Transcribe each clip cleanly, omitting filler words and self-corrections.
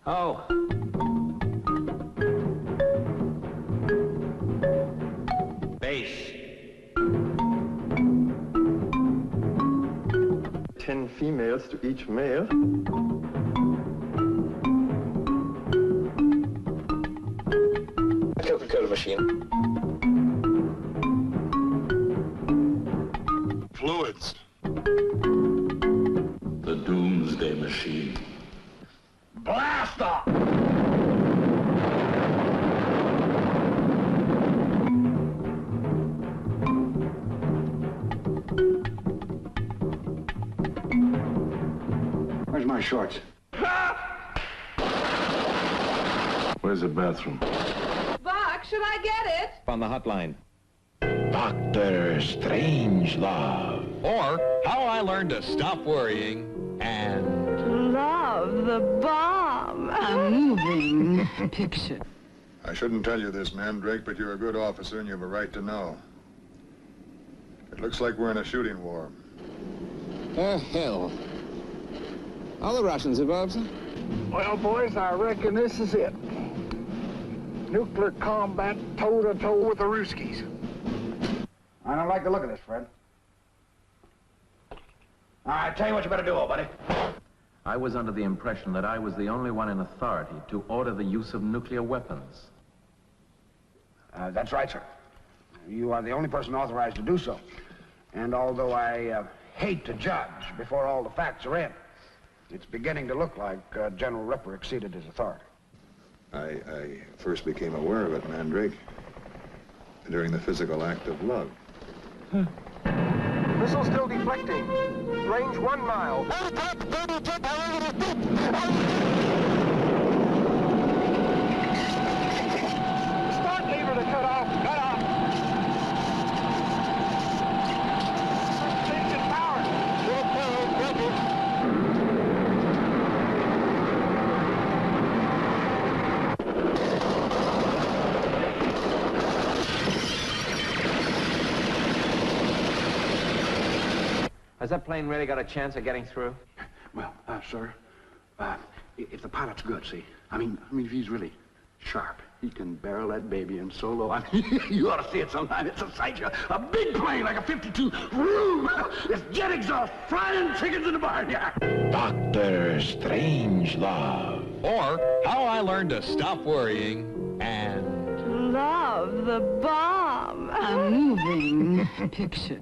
Oh. Base. 10 females to each male. Coca-Cola machine. Fluids. The Doomsday Machine. Blast off! Where's my shorts? Where's the bathroom? Buck, should I get it? On the hotline. Dr. Strangelove. Or How I Learned to Stop Worrying and Love the bomb. A moving picture. I shouldn't tell you this, Mandrake, but you're a good officer and you have a right to know. It looks like we're in a shooting war. Hell. All the Russians involved, sir? Well, boys, I reckon this is it. Nuclear combat toe-to-toe with the Ruskies. I don't like the look of this, Fred. All right, tell you what you better do, old buddy. I was under the impression that I was the only one in authority to order the use of nuclear weapons. That's right, sir. You are the only person authorized to do so. And although I hate to judge before all the facts are in, it's beginning to look like General Ripper exceeded his authority. I first became aware of it, Mandrake, during the physical act of love. Missile still deflecting. Range 1 mile. Start lever to cut off. Cut off. Station power. Has that plane really got a chance of getting through? Well, sir, if the pilot's good, see? I mean, if he's really sharp, he can barrel that baby in so low. I mean, you ought to see it sometime. It's a sight. A big plane like a 52. Vroom! It's jet exhaust frying chickens in the barnyard. Dr. Strangelove. or How I Learned to Stop Worrying and Love the bomb. A moving picture.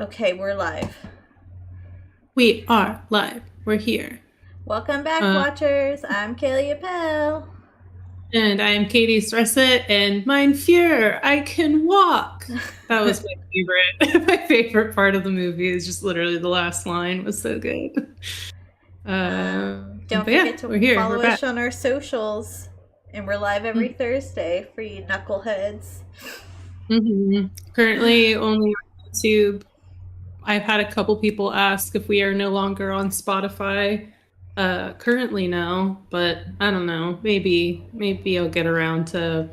Okay, we're live. We are live. We're here. Welcome back, watchers. I'm Kaylee Appel. And I am Katie Stresset, and Mein Fuhrer, I can walk. That was my favorite. My favorite part of the movie is just literally the last line was so good. Don't forget to follow us on our socials. And we're live every Thursday for you knuckleheads. Mm-hmm. Currently only on YouTube. I've had a couple people ask if we are no longer on Spotify. Currently no, but I don't know. Maybe I'll get around to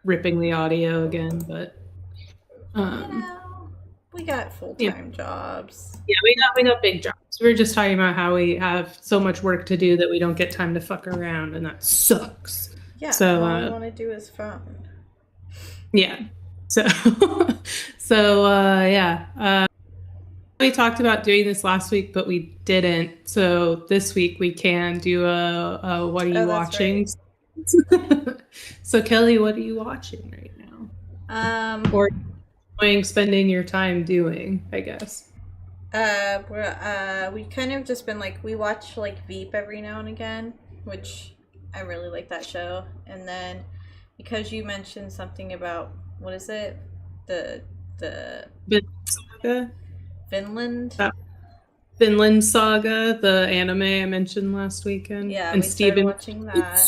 ripping the audio again, but we got full-time jobs. Yeah, we got big jobs. We were just talking about how we have so much work to do that we don't get time to fuck around, and that sucks. Yeah, so all I want to do is fun. Yeah. So yeah. We talked about doing this last week, but we didn't. So this week we can do a what are you watching? Right. So Kelly, what are you watching right now? Or spending your time doing, I guess. We kind of just been like, we watch like Veep every now and again, which I really like that show. And then because you mentioned something about, what is it? The Vinland Saga, the anime I mentioned last weekend. Yeah, and we started watching that.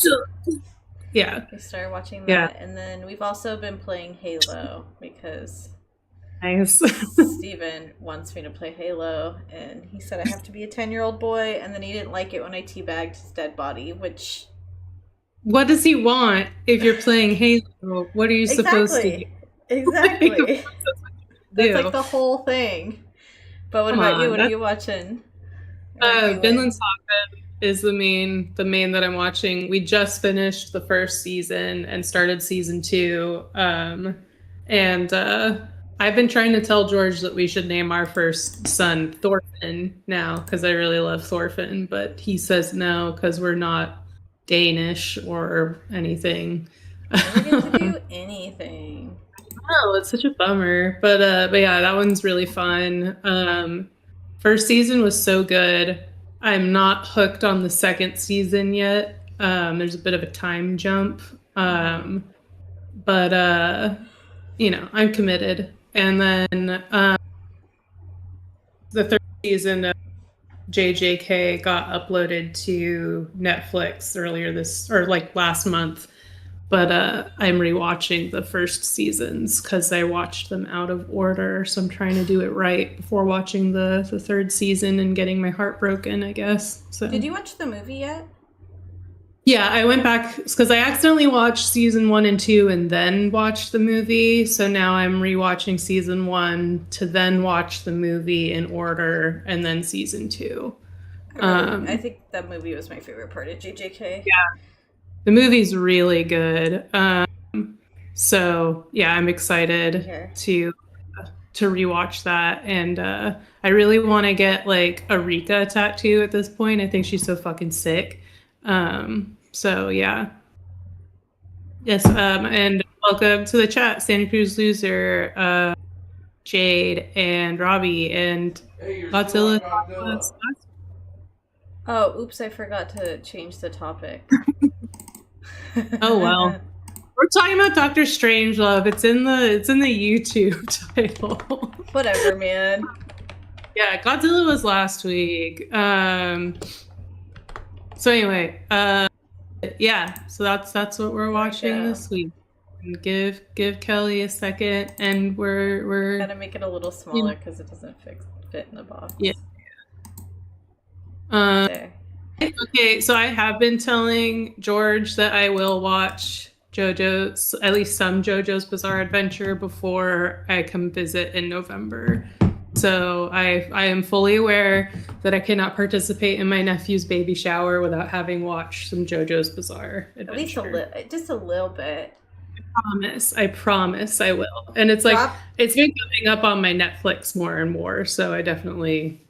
Yeah. We started watching that, and then we've also been playing Halo because Steven wants me to play Halo, and he said I have to be a 10-year-old boy, and then he didn't like it when I teabagged his dead body, which what does he want if you're playing Halo? What are you supposed to do? Exactly. That's do? like the whole thing. But what about you? What are you watching? Vinland Saga is the main that I'm watching. We just finished the first season and started season 2. And I've been trying to tell George that we should name our first son Thorfinn now because I really love Thorfinn, but he says no because we're not Danish or anything. We don't get to do anything. Oh, it's such a bummer. But yeah, that one's really fun. First season was so good. I'm not hooked on the second season yet. There's a bit of a time jump. But I'm committed. And then the third season of JJK got uploaded to Netflix last month. But I'm rewatching the first seasons because I watched them out of order. So I'm trying to do it right before watching the third season and getting my heart broken, I guess. So did you watch the movie yet? Yeah, I went back because I accidentally watched season 1 and 2 and then watched the movie. So now I'm rewatching season 1 to then watch the movie in order and then season 2. I think that movie was my favorite part of JJK. Yeah. The movie's really good. So yeah, I'm excited to rewatch that. And I really want to get like a Rika tattoo at this point. I think she's so fucking sick. So yeah. Yes, and welcome to the chat, Santa Cruz Loser, Jade, and Robbie, and Godzilla. Oh, oops, I forgot to change the topic. Oh well. We're talking about Dr. Strangelove. It's in the YouTube title. Whatever, man. Yeah, Godzilla was last week. So anyway, yeah, so that's what we're watching this week. And give Kelly a second, and we're gotta make it a little smaller because it doesn't fit in the box. Yeah. Okay, so I have been telling George that I will watch JoJo's, at least some JoJo's Bizarre Adventure before I come visit in November. So I am fully aware that I cannot participate in my nephew's baby shower without having watched some JoJo's Bizarre Adventure. At least just a little bit. I promise I will. And it's like it's been coming up on my Netflix more and more, so I definitely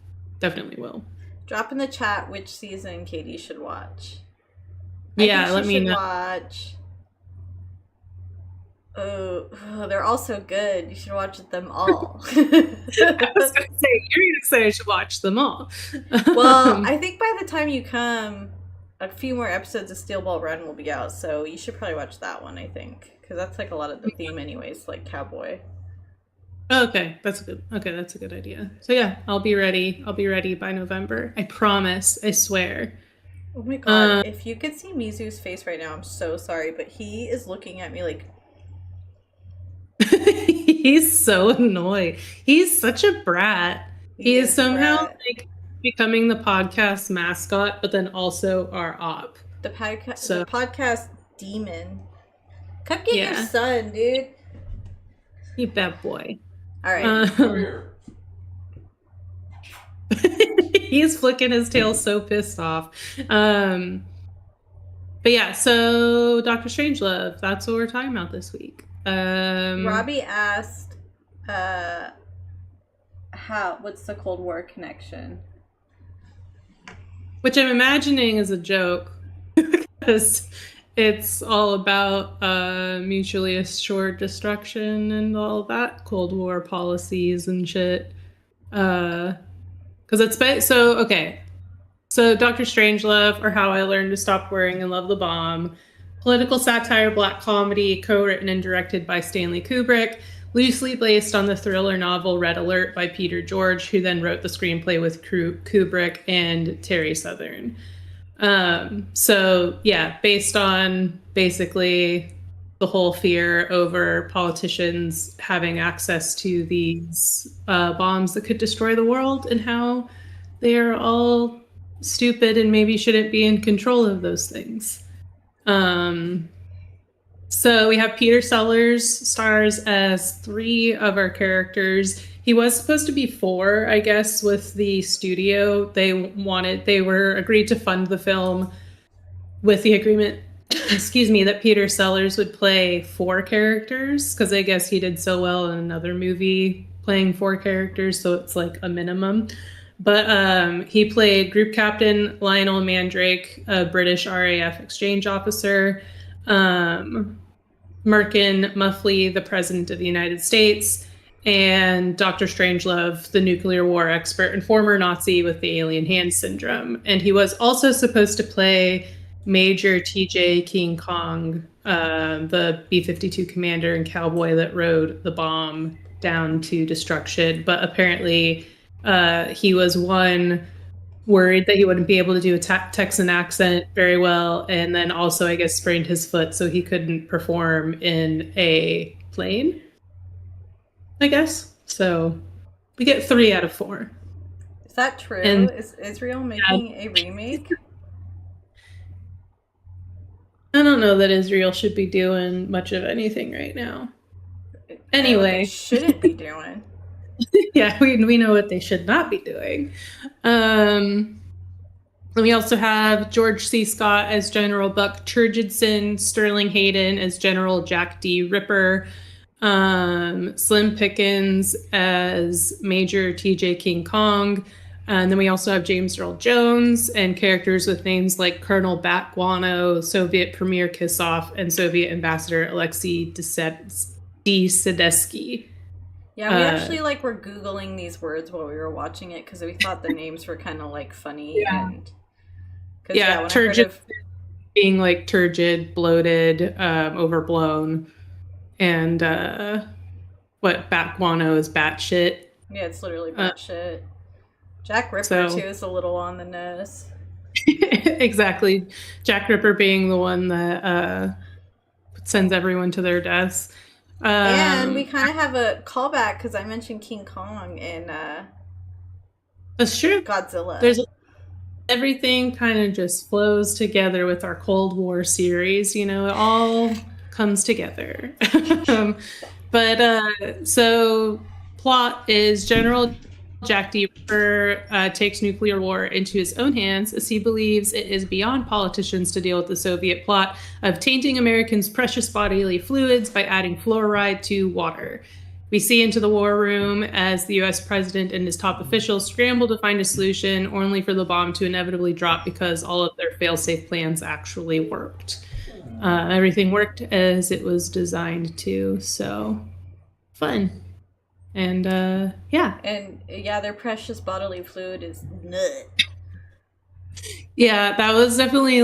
will. Drop in the chat which season Katie should watch. Yeah, let me know. Watch. Oh, they're all so good. You should watch them all. I was going to say, you're going to say I should watch them all. Well, I think by the time you come, a few more episodes of Steel Ball Run will be out, so you should probably watch that one, I think. Because that's like a lot of the theme anyways, like Cowboy. Okay, that's a good idea. So yeah, I'll be ready by November. I promise, I swear. Oh my god, if you could see Mizu's face right now, I'm so sorry, but he is looking at me like he's so annoyed. He's such a brat. He is somehow like becoming the podcast mascot, but then also our op. The podcast demon. Come get your son, dude. You bad boy. All right. Come here. He's flicking his tail so pissed off. But yeah, so Dr. Strangelove, that's what we're talking about this week. Robbie asked, what's the Cold War connection? Which I'm imagining is a joke because it's all about mutually assured destruction and all that Cold War policies and shit. Because it's so Dr. Strangelove, or How I Learned to Stop Worrying and Love the Bomb. Political satire, black comedy, co-written and directed by Stanley Kubrick, loosely based on the thriller novel Red Alert by Peter George, who then wrote the screenplay with Kubrick and Terry Southern. So yeah, based on basically the whole fear over politicians having access to these bombs that could destroy the world and how they are all stupid and maybe shouldn't be in control of those things. So we have Peter Sellers stars as 3 of our characters. He was supposed to be 4, I guess, with the studio. They were agreed to fund the film with the agreement, excuse me, that Peter Sellers would play 4 characters, because I guess he did so well in another movie playing 4 characters, so it's like a minimum. But he played Group Captain Lionel Mandrake, a British RAF exchange officer, Merkin Muffley, the President of the United States, and Dr. Strangelove, the nuclear war expert and former Nazi with the alien hand syndrome. And he was also supposed to play Major T.J. King Kong, the B-52 commander and cowboy that rode the bomb down to destruction. But apparently he was worried that he wouldn't be able to do a Texan accent very well, and then also, I guess, sprained his foot, so he couldn't perform in a plane, I guess. So we get 3 out of 4. Is that true? And, is Israel making a remake? I don't know that Israel should be doing much of anything right now. Anyway. They shouldn't be doing. Yeah, we know what they should not be doing. And we also have George C. Scott as General Buck Turgidson, Sterling Hayden as General Jack D. Ripper, Slim Pickens as Major T.J. King Kong, and then we also have James Earl Jones and characters with names like Colonel Bat Guano, Soviet Premier Kissoff, and Soviet Ambassador Alexei Desedesky. Yeah, we actually were Googling these words while we were watching it because we thought the names were kind of funny. Yeah. And turgid being turgid, bloated, overblown, and bat guano is bat shit. Yeah, it's literally bat shit. Jack Ripper too is a little on the nose. Exactly, Jack Ripper being the one that sends everyone to their deaths. And we kind of have a callback because I mentioned King Kong in that's true. Godzilla. Everything kind of just flows together with our Cold War series. It all comes together. So plot is General Jack D. Ripper takes nuclear war into his own hands as he believes it is beyond politicians to deal with the Soviet plot of tainting Americans' precious bodily fluids by adding fluoride to water. We see into the war room as the U.S. president and his top officials scramble to find a solution, only for the bomb to inevitably drop because all of their fail-safe plans actually worked. Everything worked as it was designed to, so fun. And yeah. And yeah, their precious bodily fluid is nut. Yeah, that was definitely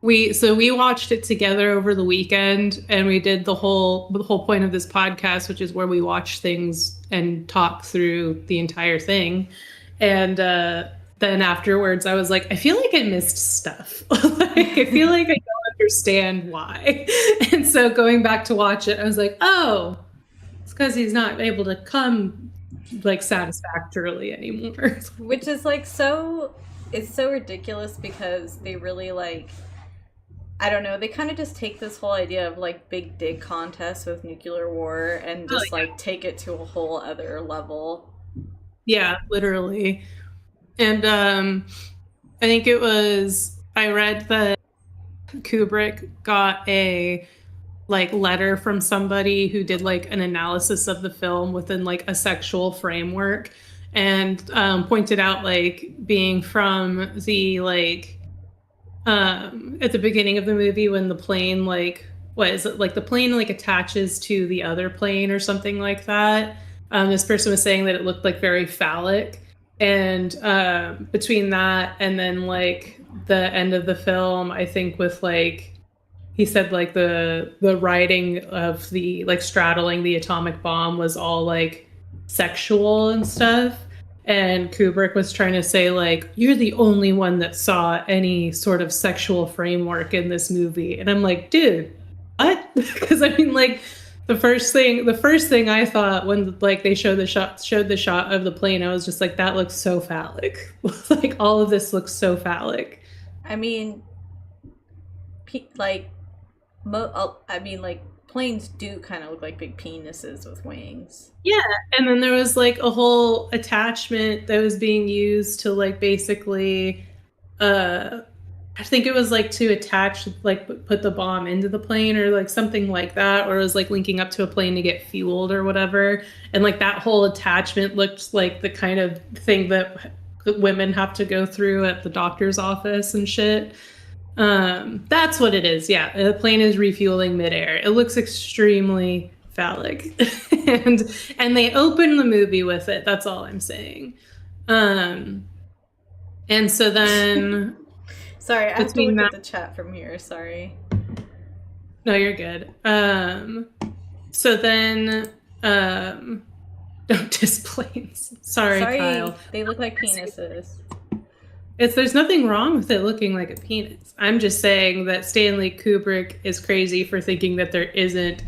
we watched it together over the weekend, and we did the whole point of this podcast, which is where we watch things and talk through the entire thing. And then afterwards I was like, I feel like I missed stuff. I feel like I don't understand why. And so going back to watch it, I was like, oh, because he's not able to come satisfactorily anymore. Which is it's so ridiculous because they really I don't know, they kind of just take this whole idea of big dig contests with nuclear war and just take it to a whole other level. Yeah, literally. And I think I read that Kubrick got a letter from somebody who did an analysis of the film within a sexual framework, and pointed out being from the at the beginning of the movie when the plane the plane attaches to the other plane or something like that. This person was saying that it looked very phallic, and between that and then the end of the film, I think with he said the writing of the straddling the atomic bomb was all sexual and stuff. And Kubrick was trying to say you're the only one that saw any sort of sexual framework in this movie. And I'm like, dude, what? Because I mean the first thing I thought when they showed the shot of the plane, I was just that looks so phallic. All of this looks so phallic. I mean, I mean, like, planes do kind of look like big penises with wings. Yeah, and then there was like a whole attachment that was being used to like basically, I think it was like to attach, like put the bomb into the plane or like something like that, or it was like linking up to a plane to get fueled or whatever. And like that whole attachment looked like the kind of thing that women have to go through at the doctor's office and shit. That's what it is. Yeah, the plane is refueling midair. It looks extremely phallic, and they open the movie with it. That's all I'm saying. And so then, sorry, I have to look at the chat from here. Sorry. No, you're good. So then, don't diss planes. Sorry, Kyle. They look like penises. There's nothing wrong with it looking like a penis. I'm just saying that Stanley Kubrick is crazy for thinking that there isn't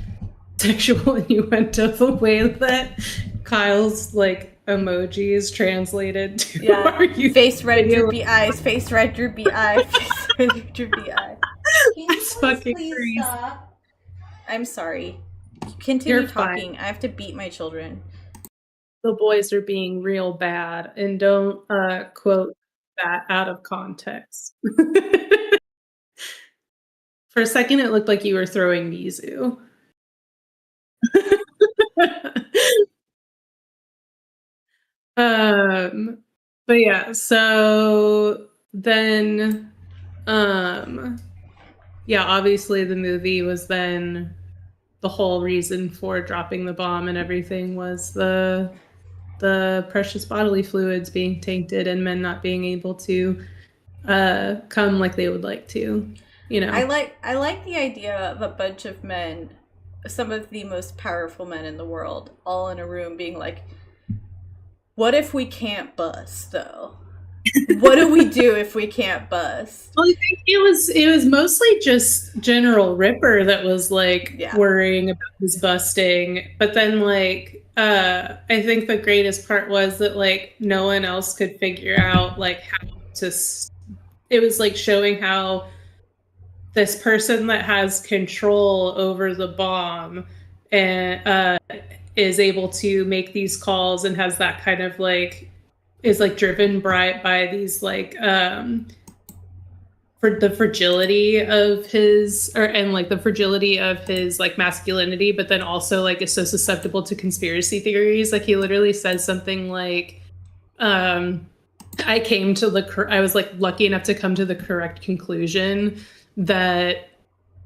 sexual innuendo the way that Kyle's like emojis translated to face red droopy eyes, face red droopy eye, face red droopy eye. That's fucking crazy. Stop? I'm sorry. Continue You're talking. fine. I have to beat my children. The boys are being real bad, and don't quote that out of context. For a second, it looked like you were throwing Mizu. But yeah, so then, yeah, obviously the movie was then the whole reason for dropping the bomb and everything was the precious bodily fluids being tainted and men not being able to come like they would like to, you know. I like the idea of a bunch of men, some of the most powerful men in the world, all in a room being like, what if we can't bust though? What do we do if we can't bust? Well, I think it was mostly just General Ripper that was like worrying about his busting, but then like I think the greatest part was that like no one else could figure out like how to. It was like showing how this person that has control over the bomb and is able to make these calls and has that kind of like is like driven by these like for the fragility of his and the fragility of his like masculinity, but then also like is so susceptible to conspiracy theories. Like he literally says something like I was like lucky enough to come to the correct conclusion that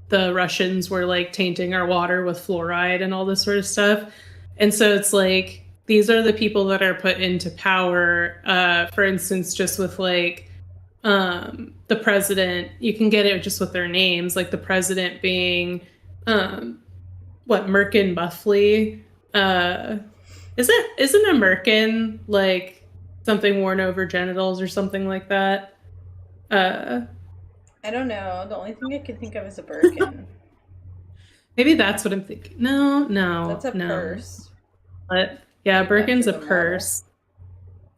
the Russians were like tainting our water with fluoride and all this sort of stuff. And so it's like these are the people that are put into power. For instance, just with like the president, you can get it just with their names, like the president being Merkin Muffley. Isn't a Merkin like something worn over genitals or something like that? I don't know. The only thing I can think of is a Birkin. Maybe that's what I'm thinking. No. That's a purse. But yeah, Birkin's a purse.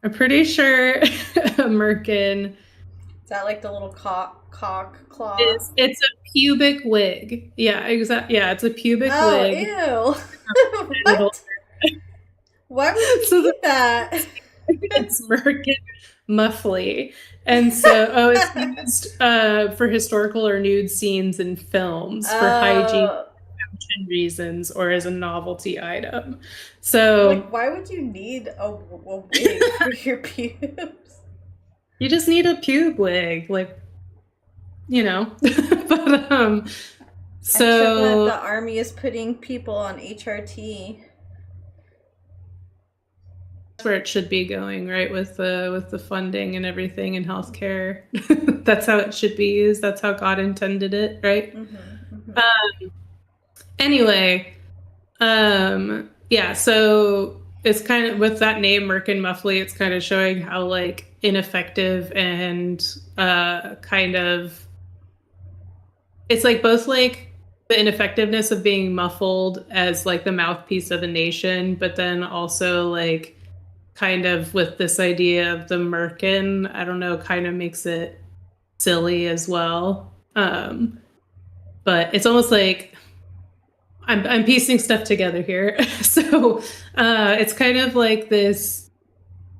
I'm pretty sure a Merkin. Is that like the little cock claw? It's a pubic wig. Yeah, exactly. Yeah, it's a pubic wig. Ew. What? Why would you do that? It's Merkin Muffley. And so, it's used for historical or nude scenes in films for hygiene reasons or as a novelty item. So, like, why would you need a wig for your pubes? You just need a pube wig, like, you know. But so the army is putting people on HRT. Where it should be going, right, with the funding and everything in healthcare. That's how it should be used. That's how God intended it, right? Anyway, yeah, so it's kind of with that name Merkin Muffley, it's kind of showing how like ineffective and kind of it's like both like the ineffectiveness of being muffled as like the mouthpiece of the nation, but then also like kind of with this idea of the Merkin, I don't know, kind of makes it silly as well. but it's almost like I'm piecing stuff together here. So it's kind of like this,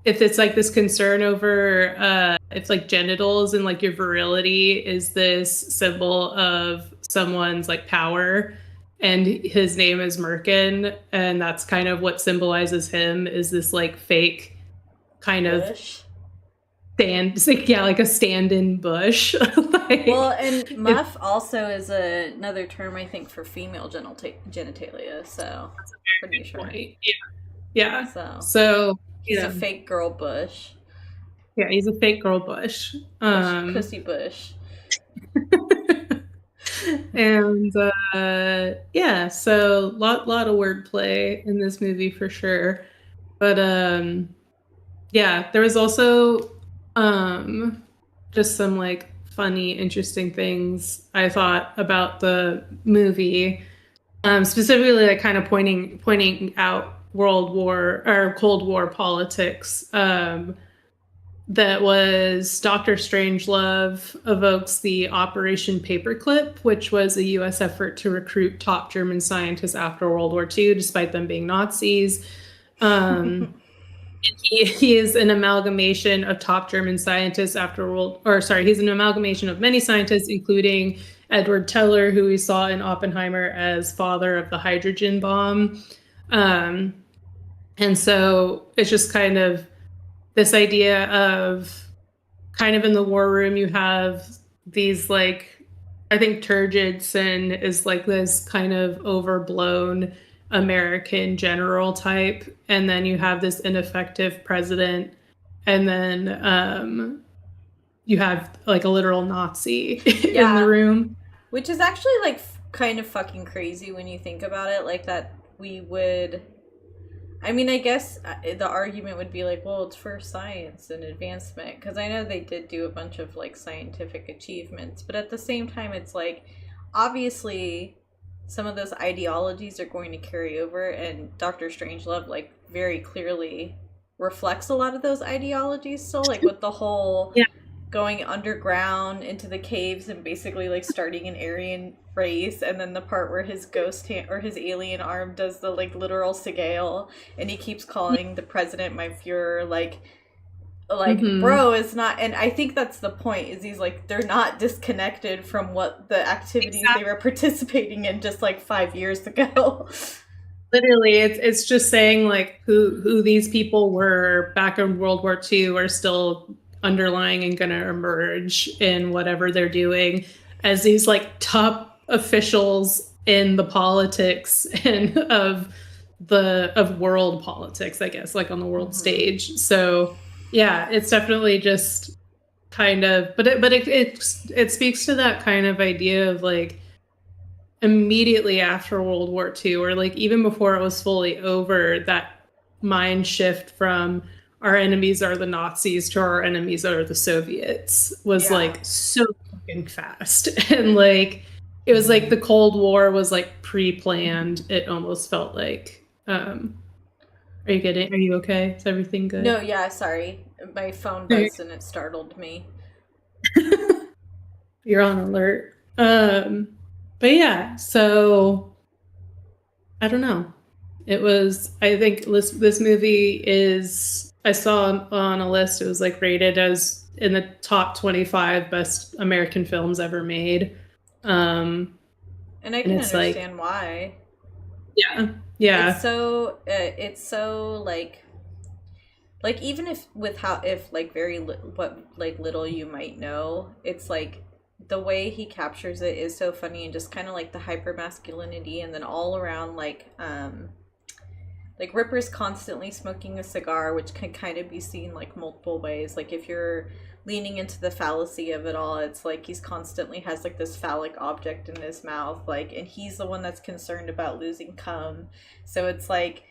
if it's like this concern over if like genitals and like your virility is this symbol of someone's like power, and his name is Merkin, and that's kind of what symbolizes him, is this like fake kind of stand, like a stand-in bush. Like, well, and muff also is another term, I think, for female genitalia, so pretty sure. Point. Yeah. So he's a fake girl bush. Yeah, he's a fake girl bush. Pussy bush. And yeah, so lot of wordplay in this movie for sure. But yeah, there was also just some like funny, interesting things I thought about the movie. Specifically like kind of pointing out World War or Cold War politics. That was Dr. Strangelove evokes the Operation Paperclip, which was a U.S. effort to recruit top German scientists after World War II, despite them being Nazis. He is an amalgamation of top German scientists he's an amalgamation of many scientists, including Edward Teller, who we saw in Oppenheimer as father of the hydrogen bomb. And so it's just kind of this idea of kind of in the war room, you have these like, I think Turgidson is like this kind of overblown American general type. And then you have this ineffective president. And then you have like a literal Nazi in the room. Which is actually like kind of fucking crazy when you think about it. Like that we would... I mean, I guess the argument would be like, well, it's for science and advancement, because I know they did do a bunch of like scientific achievements, but at the same time, it's like, obviously, some of those ideologies are going to carry over, and Dr. Strangelove like very clearly reflects a lot of those ideologies still, like with the whole going underground into the caves and basically like starting an Aryan race, and then the part where his ghost hand or his alien arm does the like literal Segale, and he keeps calling the president my Fuhrer, like bro is not, and I think that's the point, is he's like, they're not disconnected from what the activities they were participating in just like 5 years ago. Literally, it's just saying like who these people were back in World War II are still underlying and going to emerge in whatever they're doing as these like top officials in the politics and of world politics, I guess, like on the world stage. So yeah, it's definitely just kind of, but it speaks to that kind of idea of like immediately after World War II, or like even before it was fully over, that mind shift from our enemies are the Nazis to our enemies are the Soviets was like so fucking fast. And like, it was like the Cold War was like pre-planned. It almost felt like, are you okay? Is everything good? No, yeah, sorry. My phone buzzed and it startled me. You're on alert. But yeah, so I don't know. It was, I think this movie is, I saw on a list, it was like rated as in the top 25 best American films ever made. And I can understand why. Yeah. It's so like even if like very what like little you might know, it's like the way he captures it is so funny, and just kind of like the hyper masculinity, and then all around like Ripper's constantly smoking a cigar, which can kind of be seen like multiple ways. Like if you're leaning into the fallacy of it all, it's like he's constantly has like this phallic object in his mouth, like, and he's the one that's concerned about losing cum. So it's like,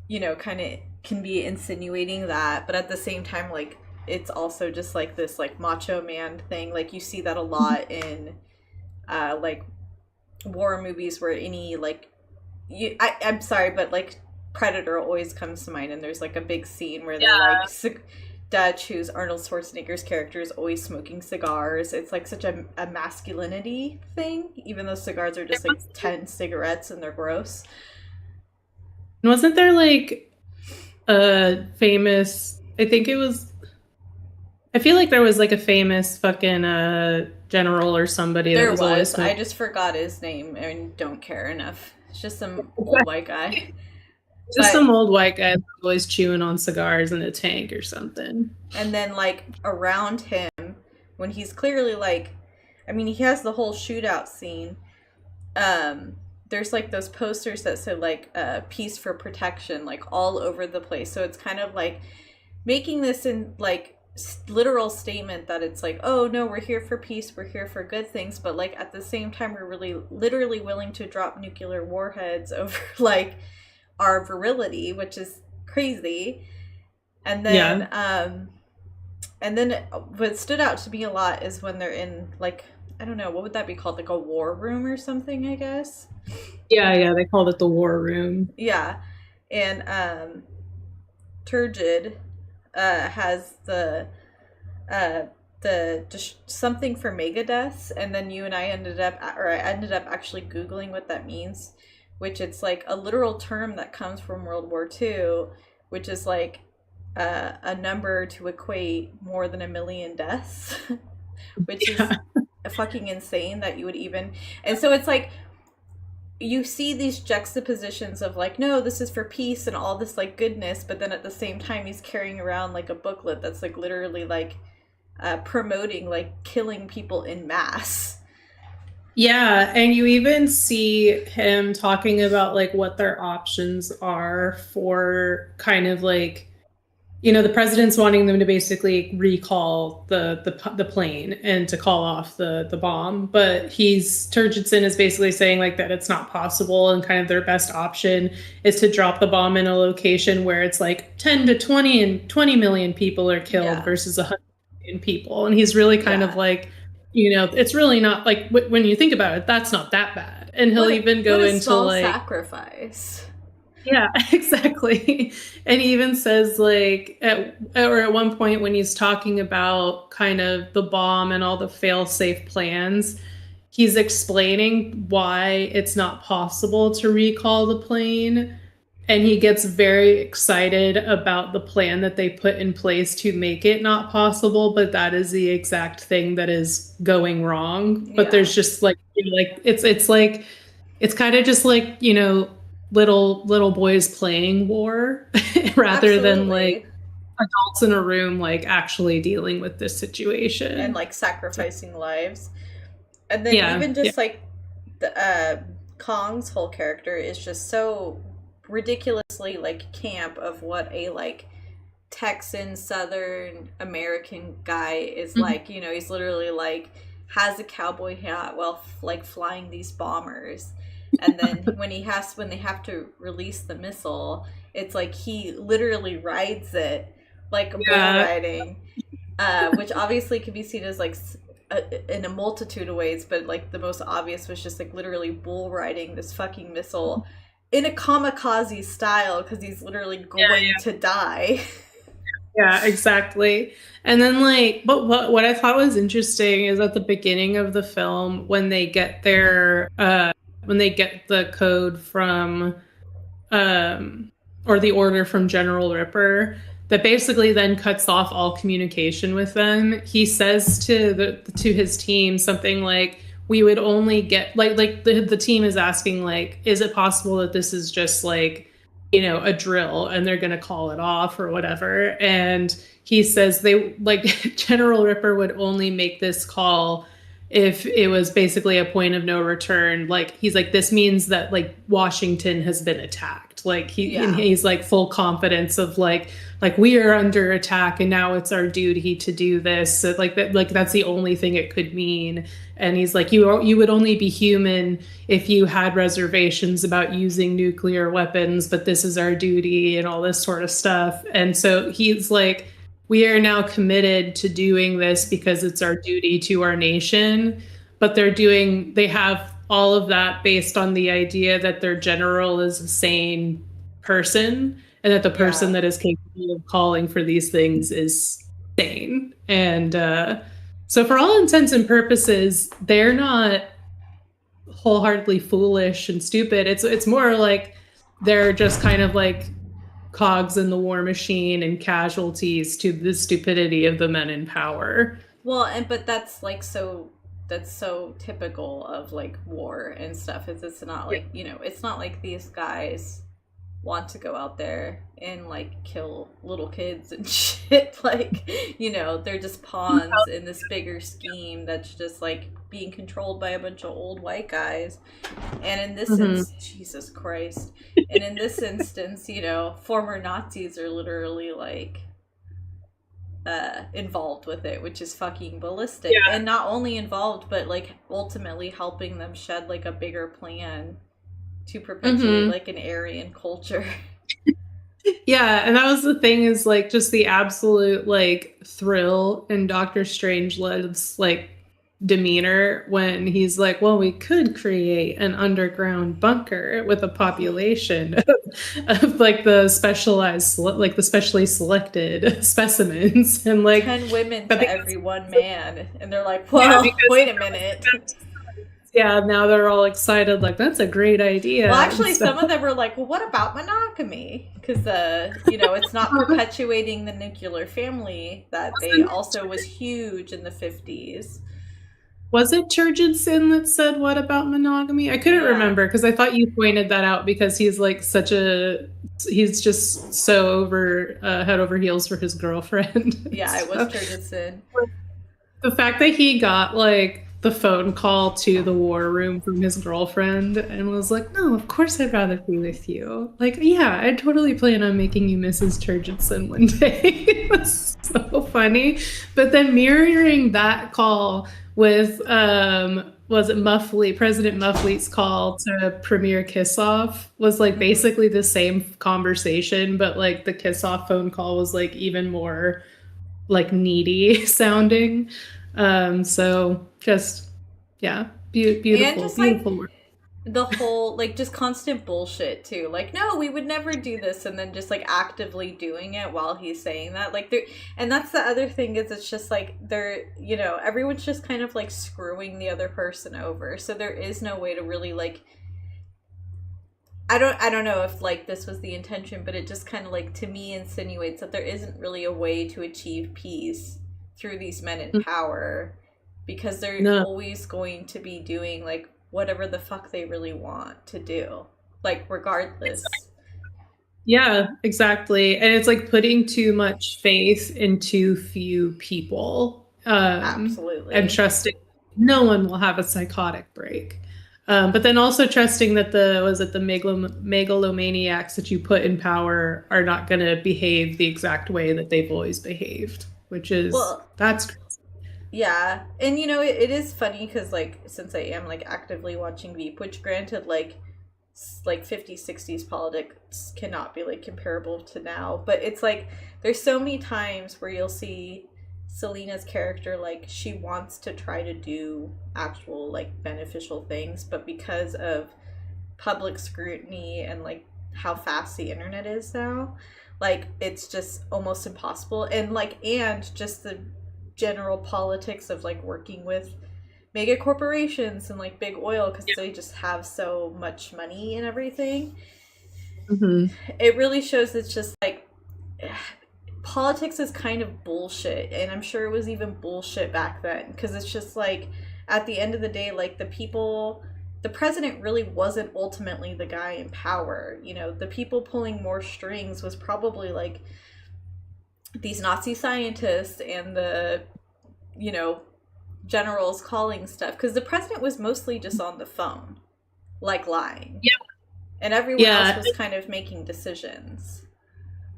you know, kind of can be insinuating that, but at the same time, like, it's also just like this like macho man thing. Like you see that a lot in like war movies where any like I'm sorry, but like Predator always comes to mind, and there's like a big scene where they're like Dutch, who's Arnold Schwarzenegger's character, is always smoking cigars. It's like such a masculinity thing, even though cigars are just like 10 cigarettes and they're gross. And wasn't there like a famous, I feel like there was like a famous fucking general or somebody there that was always I just forgot his name and don't care enough. It's just some old white guy. Just some old white guy always chewing on cigars in a tank or something. And then, like, around him, when he's clearly, like, I mean, he has the whole shootout scene. There's, like, those posters that say, like, peace for protection, like, all over the place. So it's kind of, like, making this in, like, literal statement that it's like, oh, no, we're here for peace, we're here for good things. But, like, at the same time, we're really literally willing to drop nuclear warheads over, like, our virility, which is crazy. And then what stood out to me a lot is when they're in, like, I don't know, what would that be called, like a war room or something, I guess. Yeah, they called it the war room. Yeah. And Turgid has the something for megadeaths, and then you and I ended up actually Googling what that means, which it's like a literal term that comes from World War II, which is like a number to equate more than 1 million deaths, which is fucking insane that you would even. And so it's like you see these juxtapositions of like, no, this is for peace and all this like goodness, but then at the same time he's carrying around like a booklet that's like literally like promoting like killing people in mass. Yeah, and you even see him talking about like what their options are for kind of like, you know, the president's wanting them to basically recall the plane and to call off the bomb, but Turgidson is basically saying like that it's not possible, and kind of their best option is to drop the bomb in a location where it's like 10 to 20 and 20 million people are killed versus 100 million people, and he's really kind of like, you know, it's really not like when you think about it, that's not that bad. And he'll even go into like sacrifice. Yeah, exactly. And he even says like at one point when he's talking about kind of the bomb and all the fail-safe plans, he's explaining why it's not possible to recall the plane. And he gets very excited about the plan that they put in place to make it not possible, but that is the exact thing that is going wrong. But there's just like, you know, like it's kind of just like, you know, little boys playing war rather than like adults in a room like actually dealing with this situation and like sacrificing lives. And then even just like the Kong's whole character is just so ridiculously like camp of what a like Texan Southern American guy is like. You know, he's literally like has a cowboy hat while like flying these bombers, and then when they have to release the missile, it's like he literally rides it like bull riding, which obviously can be seen as like in a multitude of ways, but like the most obvious was just like literally bull riding this fucking missile in a kamikaze style, because he's literally going to die. Yeah, exactly. And then like, but what I thought was interesting is at the beginning of the film, when they get the code from, or the order from General Ripper, that basically then cuts off all communication with them. He says to his team something like, we would only get like the team is asking like, is it possible that this is just like, you know, a drill and they're going to call it off or whatever? And he says they like General Ripper would only make this call if it was basically a point of no return. Like he's like, this means that like Washington has been attacked. Like he's like full confidence of like we are under attack and now it's our duty to do this. So like that's the only thing it could mean. And he's like, you would only be human if you had reservations about using nuclear weapons, but this is our duty and all this sort of stuff. And so he's like, we are now committed to doing this because it's our duty to our nation. But they have all of that based on the idea that their general is a sane person, and that the person that is capable of calling for these things is insane. And so for all intents and purposes, they're not wholeheartedly foolish and stupid. It's more like they're just kind of like cogs in the war machine and casualties to the stupidity of the men in power. Well, but that's like that's so typical of like war and stuff. It's not like, it's not like these guys want to go out there and like kill little kids and shit. Like, they're just pawns in this bigger scheme that's just like being controlled by a bunch of old white guys. And in this instance, Jesus Christ. And in this instance, former Nazis are literally like involved with it, which is fucking ballistic. Yeah. And not only involved, but like ultimately helping them shed like a bigger plan to perpetuate like an Aryan culture. Yeah, and that was the thing, is like just the absolute like thrill in Dr. Strangelove's like demeanor when he's like, well, we could create an underground bunker with a population of like the specialized, like the specially selected specimens, and like 10 women to every one man. And they're like, well, wait a minute. Yeah, now they're all excited, like, that's a great idea. Well, actually, some of them were like, well, what about monogamy? Because, it's not perpetuating the nuclear family that they also was huge in the 50s. Was it Turgidson that said, what about monogamy? I couldn't remember, because I thought you pointed that out, because he's like he's just so over head over heels for his girlfriend. Yeah, it was Turgidson. The fact that he got like the phone call to the war room from his girlfriend and was like, no, of course I'd rather be with you. Like, yeah, I'd totally plan on making you Mrs. Turgidson one day. It was so funny. But then mirroring that call with, was it Muffley, President Muffley's call to Premier Kissoff was like basically the same conversation, but like the Kissoff phone call was like even more like needy sounding. So just, yeah, beautiful, and just, beautiful like, work. The whole, like, just constant bullshit, too. Like, no, we would never do this, and then just, like, actively doing it while he's saying that. Like, and that's the other thing, is it's just, like, everyone's just kind of, like, screwing the other person over. So there is no way to really, like, I don't know if, like, this was the intention, but it just kind of, like, to me insinuates that there isn't really a way to achieve peace through these men in power, because they're always going to be doing like whatever the fuck they really want to do, like regardless. Yeah, exactly. And it's like putting too much faith in too few people. Absolutely. And trusting no one will have a psychotic break. But then also trusting that the megalomaniacs that you put in power are not going to behave the exact way that they've always behaved, which is, that's crazy. Yeah. And, it is funny because, like, since I am, like, actively watching Veep, which granted, like 50s, 60s politics cannot be, like, comparable to now. But it's, like, there's so many times where you'll see Selena's character, like, she wants to try to do actual, like, beneficial things. But because of public scrutiny and, like, how fast the internet is now, like, it's just almost impossible. And, like, and just the general politics of like working with mega corporations and like big oil, because they just have so much money and everything. It really shows it's just like politics is kind of bullshit, and I'm sure it was even bullshit back then, because it's just like at the end of the day, like the president really wasn't ultimately the guy in power. The people pulling more strings was probably like these Nazi scientists and the, generals calling stuff. Because the president was mostly just on the phone, like lying. Yeah. And everyone else was kind of making decisions.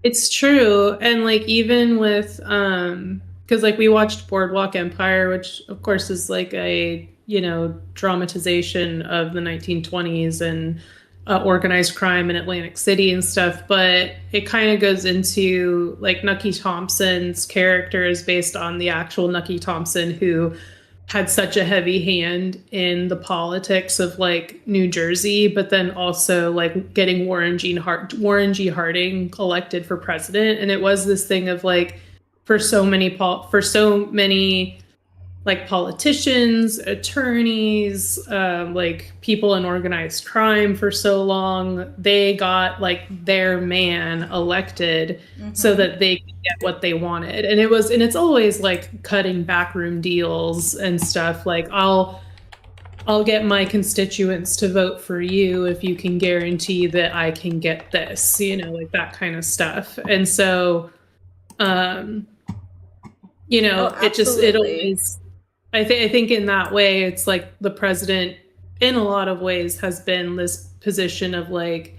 It's true. And like even with, because like we watched Boardwalk Empire, which of course is like a, dramatization of the 1920s and organized crime in Atlantic City and stuff, but it kind of goes into like Nucky Thompson's character is based on the actual Nucky Thompson, who had such a heavy hand in the politics of like New Jersey, but then also like getting Warren G. Harding elected for president. And it was this thing of like, for so many like politicians, attorneys, like people in organized crime for so long. They got like their man elected so that they could get what they wanted. And it's always like cutting backroom deals and stuff. Like I'll get my constituents to vote for you if you can guarantee that I can get this, like that kind of stuff. And so, it always, I think in that way, it's like the president in a lot of ways has been this position of like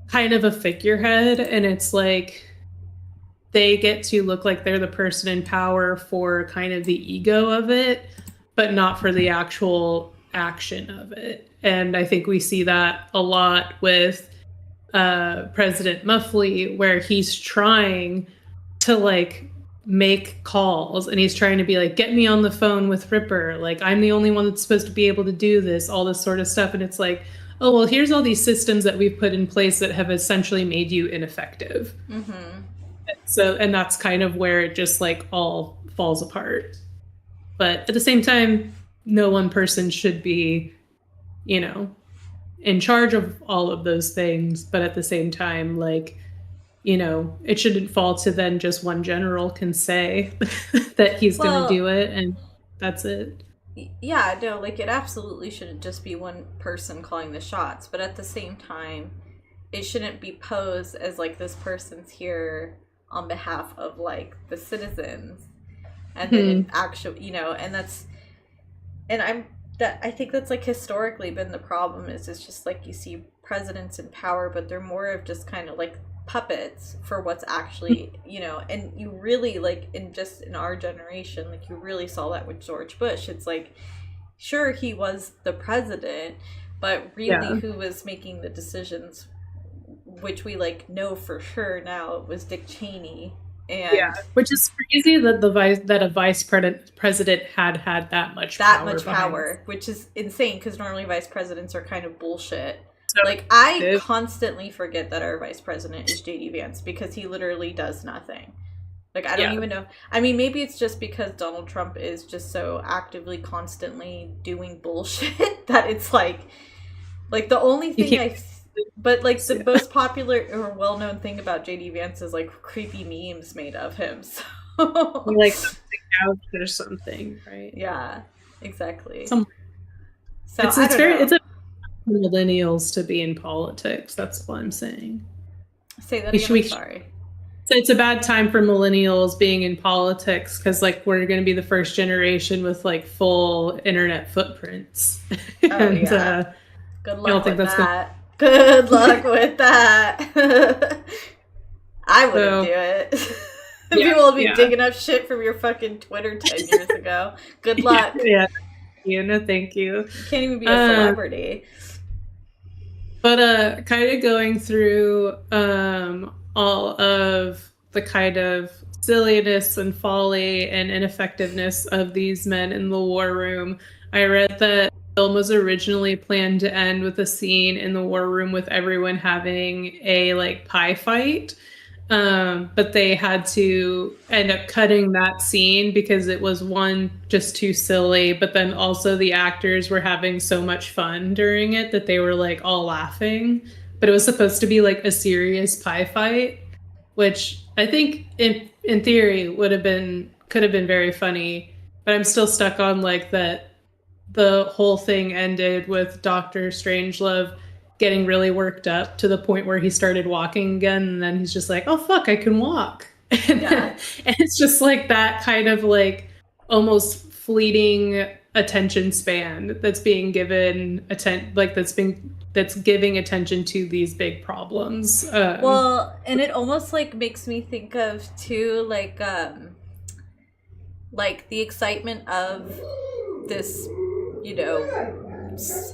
kind of a figurehead. And it's like, they get to look like they're the person in power for kind of the ego of it, but not for the actual action of it. And I think we see that a lot with President Muffley, where he's trying to like make calls and he's trying to be like, get me on the phone with Ripper, like I'm the only one that's supposed to be able to do this, all this sort of stuff. And it's like, oh well, here's all these systems that we've put in place that have essentially made you ineffective. And that's kind of where it just like all falls apart. But at the same time, no one person should be, in charge of all of those things. But at the same time, like, it shouldn't fall to then just one general can say that he's going to do it and that's it. Yeah, no, like it absolutely shouldn't just be one person calling the shots. But at the same time, it shouldn't be posed as like this person's here on behalf of like the citizens. And then actually, I think that's like historically been the problem is it's just like you see presidents in power, but they're more of just kind of like puppets for what's actually, and you really like in our generation, like you really saw that with George Bush. It's like, sure, he was the president, but really who was making the decisions, which we like know for sure now, it was Dick Cheney. And which is crazy that a vice president had that much power, which is insane because normally vice presidents are kind of bullshit. So like I constantly forget that our vice president is JD Vance because he literally does nothing. Like I don't even know. I mean, maybe it's just because Donald Trump is just so actively, constantly doing bullshit that it's like the only thing But like the most popular or well-known thing about JD Vance is like creepy memes made of him. So like something out or something, right? Yeah, exactly. So it's a millennials to be in politics. That's what I'm saying. Say that again. Sorry. So it's a bad time for millennials being in politics because like we're going to be the first generation with like full internet footprints. And good luck with that. Good luck with that. I wouldn't do it. People will be digging up shit from your fucking Twitter 10 years ago. Good luck. No, thank you. You can't even be a celebrity. But kind of going through all of the kind of silliness and folly and ineffectiveness of these men in the war room, I read that the film was originally planned to end with a scene in the war room with everyone having a like pie fight. But they had to end up cutting that scene because it was just too silly, but then also the actors were having so much fun during it that they were like all laughing. But it was supposed to be like a serious pie fight, which I think in theory could have been very funny, but I'm still stuck on like that the whole thing ended with Dr. Strangelove getting really worked up to the point where he started walking again, and then he's just like, oh fuck, I can walk. And it's just like that kind of like almost fleeting attention span that's being given that's giving attention to these big problems. Well, and it almost like makes me think of too like the excitement of this,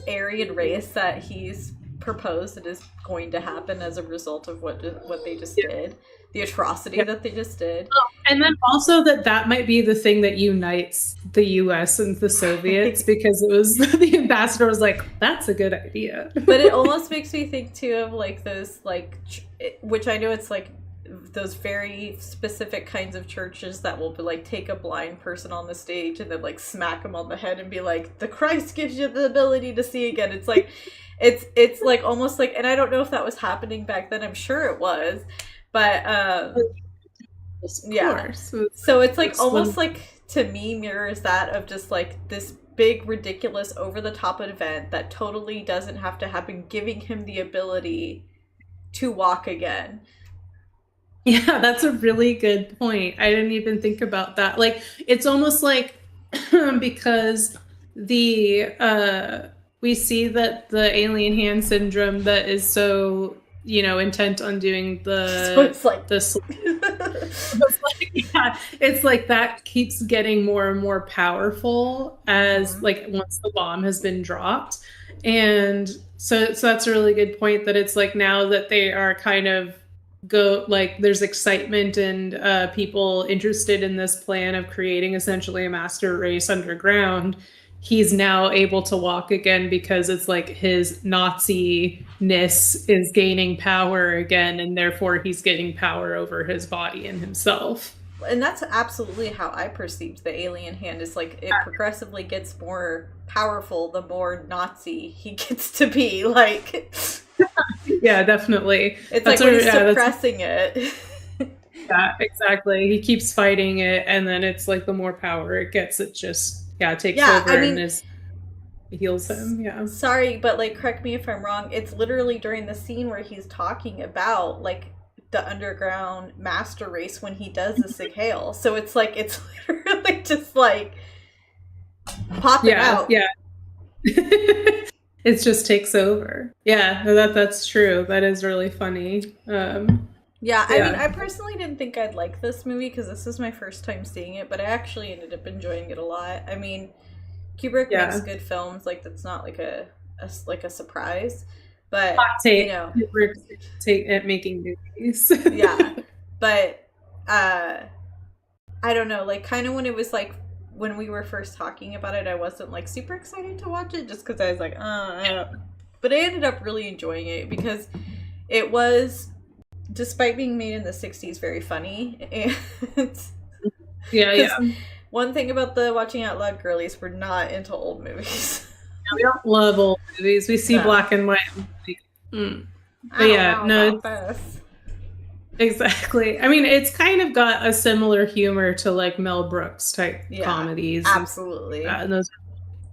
Aryan race that he's proposed and is going to happen as a result of what they just did, the atrocity that they just did. And then also that might be the thing that unites the US and the Soviets because it was the ambassador was like, that's a good idea. But it almost makes me think too of like those like which I know it's like those very specific kinds of churches that will be like take a blind person on the stage and then like smack him on the head and be like, the Christ gives you the ability to see again. It's like it's like almost like, and I don't know if that was happening back then. I'm sure it was, but yeah. So it's like almost like, to me, mirrors that of just like this big, ridiculous, over the top event that totally doesn't have to happen, giving him the ability to walk again. Yeah, that's a really good point. I didn't even think about that. Like, it's almost like because the we see that the alien hand syndrome that is so, you know, intent on doing the so it's like it's like that keeps getting more and more powerful as like once the bomb has been dropped. And so that's a really good point, that it's like now that they are kind of there's excitement and people interested in this plan of creating essentially a master race underground. He's now able to walk again because it's like his Nazi-ness is gaining power again, and therefore he's getting power over his body and himself. And that's absolutely how I perceived the alien hand, is like it progressively gets more powerful the more Nazi he gets to be. Like, yeah, definitely. It's like when he's suppressing it. Yeah, exactly. He keeps fighting it, and then it's like the more power it gets, it just takes over and heals him. Yeah. Sorry, but like, correct me if I'm wrong. It's literally during the scene where he's talking about like the underground master race when he does the Sig Heil. So it's like, it's literally just like popping out. Yeah. It just takes over. Yeah, no, that's true. That is really funny. I mean, I personally didn't think I'd like this movie because this is my first time seeing it, but I actually ended up enjoying it a lot. I mean, Kubrick makes good films. Like, that's not like a surprise. But hot take, you know, at making movies. Yeah, but I don't know. Like, kind of when it was like when we were first talking about it, I wasn't like super excited to watch it just because I was like, but I ended up really enjoying it because it was, despite being made in the 60s, very funny. And yeah. One thing about the Watching Out Loud girlies, we're not into old movies. We don't love old movies. We see black and white. But yeah, no, exactly. I mean, it's kind of got a similar humor to like Mel Brooks type comedies. Absolutely. And those are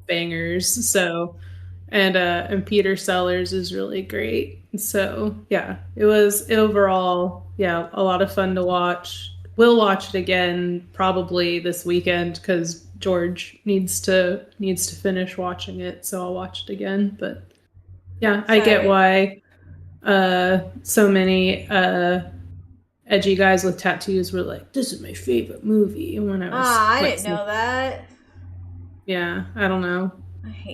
bangers. So, and Peter Sellers is really great. So yeah, it was overall, a lot of fun to watch. We'll watch it again probably this weekend because George needs to finish watching it, so I'll watch it again. But yeah, I get why so many edgy guys with tattoos were like, "This is my favorite movie." When I was, I didn't know that. Yeah, I don't know,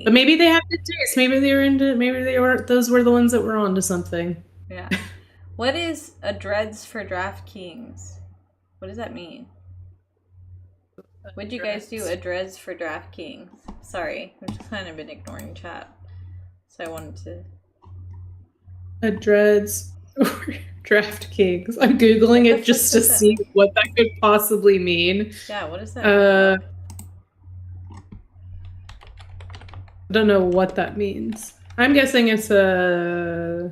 but maybe they have good taste. Maybe they were into. Maybe they were. Those were the ones that were onto something. Yeah. What is a dreads for DraftKings? What does that mean? What'd you guys do? A dreads for DraftKings. Sorry, I've just kind of been ignoring chat, so I wanted to. A dreads for DraftKings. I'm googling it just to see what that could possibly mean. Yeah, what does that mean? I don't know what that means. I'm guessing it's a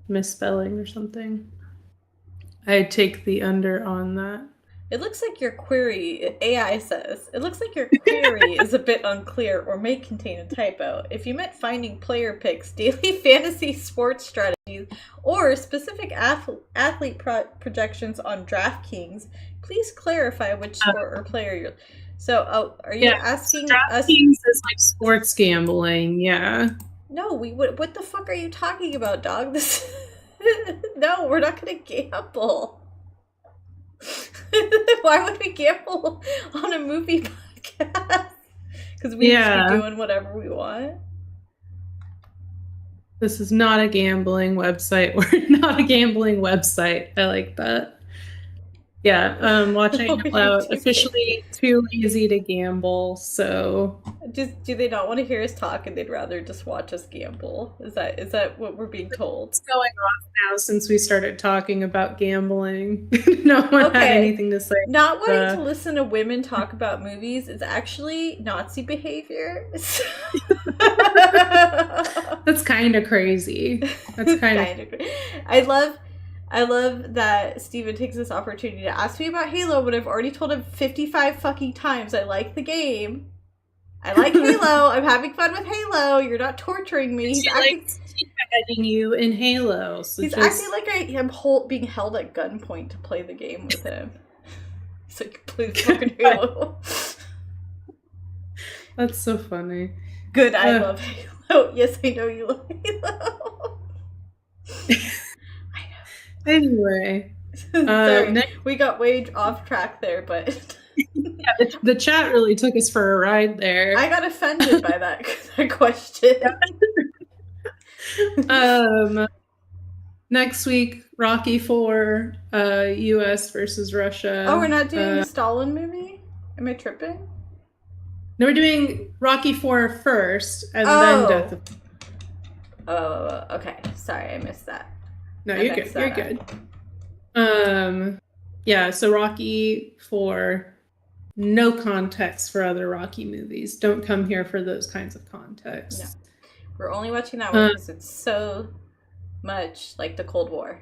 misspelling or something. I'd take the under on that. It looks like your query, AI says, it looks like your query is a bit unclear or may contain a typo. If you meant finding player picks, daily fantasy sports strategies, or specific athlete projections on DraftKings, please clarify which sport or player you're... So, are you asking us... DraftKings is like sports gambling, yeah. No, what the fuck are you talking about, dog? No, we're not going to gamble. Why would we gamble on a movie podcast? Because we just be doing whatever we want. This is not a gambling website. We're not a gambling website. I like that. Yeah, watching What it were you out. doing? Officially too lazy to gamble, so Do they not want to hear us talk and they'd rather just watch us gamble? Is that what we're being told? it's going off now since we started talking about gambling. No one had Okay. anything to say. Not wanting to listen to women talk about movies is actually Nazi behavior. That's kind of crazy. That's kind of I love that Steven takes this opportunity to ask me about Halo, but I've already told him 55 fucking times I like the game. I like Halo. I'm having fun with Halo. You're not torturing me. He's acting, teabagging you in Halo. So he's acting like I am being held at gunpoint to play the game with him. He's like, please fucking Halo. That's so funny. Good, I love Halo. Yes, I know you love Halo. Anyway, Sorry, we got way off track there, but yeah, the chat really took us for a ride there. I got offended by that question. Next week, Rocky IV, U.S. versus Russia. Oh, we're not doing the Stalin movie? Am I tripping? No, we're doing Rocky IV first, and then Death of... Oh, okay. Sorry, I missed that. No, you're good. You're good. Yeah, so Rocky IV, no context for other Rocky movies. Don't come here for those kinds of contexts. No. We're only watching that one because it's so much like the Cold War.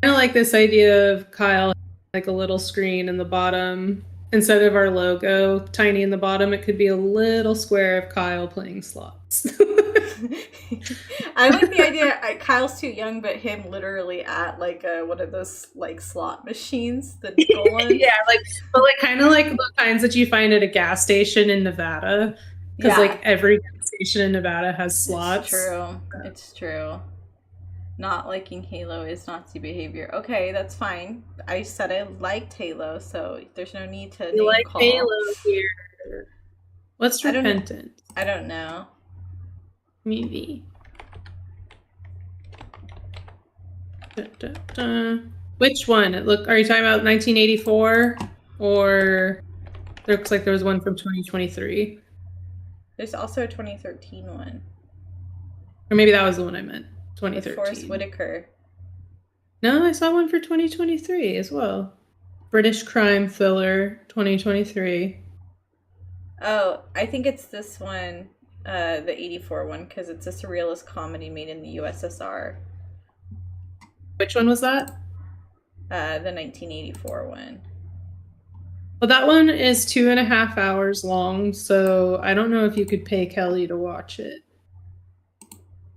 I like this idea of Kyle like a little screen in the bottom. Instead of our logo tiny in the bottom, it could be a little square of Kyle playing slots. I like the idea. Kyle's too young, but him literally at like one of those like slot machines, the nickel ones. Yeah, but kind of like the kinds that you find at a gas station in Nevada, because like every gas station in Nevada has slots. It's true. Not liking Halo is Nazi behavior. Okay, that's fine. I said I liked Halo, so there's no need to name like call. Halo here. What's Repentant? I don't know. Movie. Which one? Are you talking about 1984, or it looks like there was one from 2023? There's also a 2013 one. Or maybe that was the one I meant. 2013. With Forrest Whitaker. No, I saw one for 2023 as well. British crime thriller 2023. Oh, I think it's this one, the 84 one, because it's a surrealist comedy made in the USSR. Which one was that? The 1984 one. Well, that one is 2.5 hours long, so I don't know if you could pay Kelly to watch it.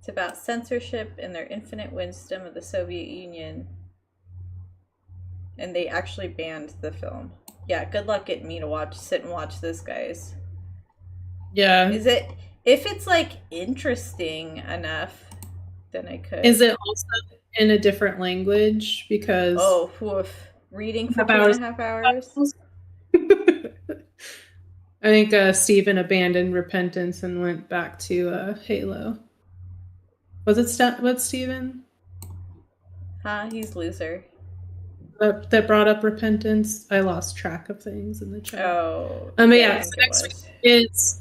It's about censorship and their infinite wisdom of the Soviet Union. And they actually banned the film. Yeah, good luck getting me to sit and watch this, guys. Yeah. If it's like interesting enough, then I could. Is it also in a different language? Because reading for 2.5 hours. I think Steven abandoned Repentance and went back to Halo. Was it what Steven? He's loser. That brought up Repentance. I lost track of things in the chat. Oh. But yeah, so next week it's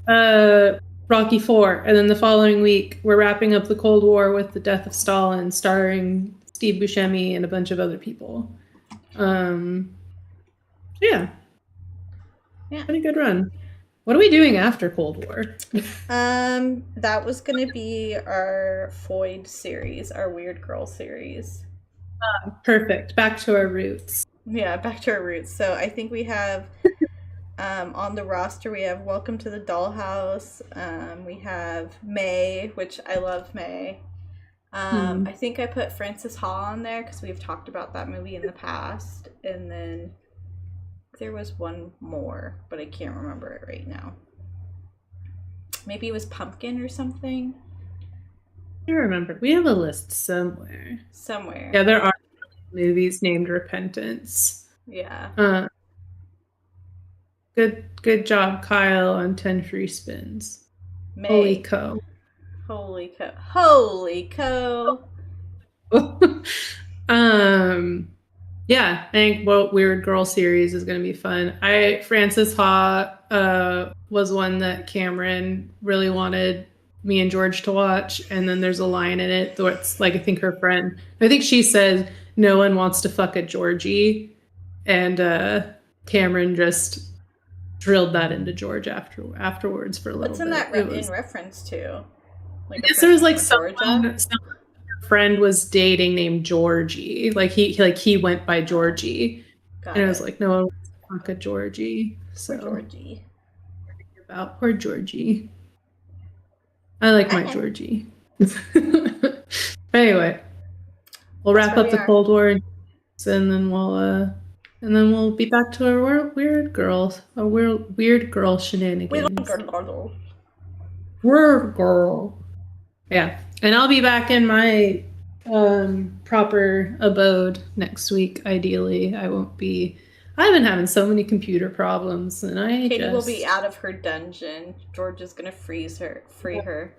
Rocky IV, and then the following week we're wrapping up the Cold War with The Death of Stalin, starring Steve Buscemi and a bunch of other people. Yeah. Pretty good run. What are we doing after Cold War? That was gonna be our Foyd series, our Weird Girl series. Perfect. Back to our roots. Yeah, back to our roots. So I think we have on the roster we have Welcome to the Dollhouse. We have May, which I love May. I think I put Frances Ha on there because we've talked about that movie in the past. And then there was one more, but I can't remember it right now. Maybe it was Pumpkin or something. I remember. We have a list somewhere. Somewhere. Yeah, there are movies named Repentance. Yeah. Good job, Kyle, on 10 free spins. May. Holy co. Holy co. Holy co. Yeah, I think Weird Girl series is going to be fun. Frances Ha was one that Cameron really wanted me and George to watch, and then there's a line in it where it's like, I think her friend, I think she says, no one wants to fuck a Georgie, and Cameron just drilled that into George afterwards for a little What's in bit. that in reference to? Like, I guess there was like some friend was dating named Georgie. Like he went by Georgie. And I was like, no one wants to fuck a Georgie. So Georgie. Poor Georgie. I like my Georgie. Anyway, we'll wrap up the Cold War, and then we'll be back to our weird girl shenanigans. Weird girl. Yeah, and I'll be back in my proper abode next week. Ideally, I've been having so many computer problems, and Katie will be out of her dungeon. George is gonna free her.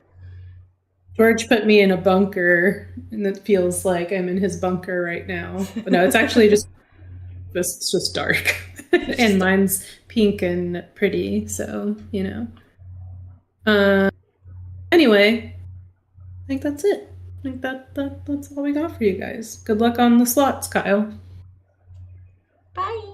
George put me in a bunker, and it feels like I'm in his bunker right now. But no, it's actually just dark, and mine's pink and pretty. So Anyway, I think that's it. I think that's all we got for you guys. Good luck on the slots, Kyle. Bye.